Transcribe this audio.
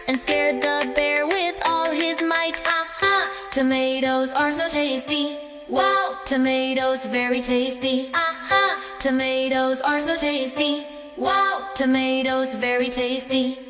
and scared the bear with all his might. Aha! Tomatoes are so tasty. Wow! Tomatoes very tasty. Aha! Tomatoes are so tasty. Wow! Tomatoes very tasty.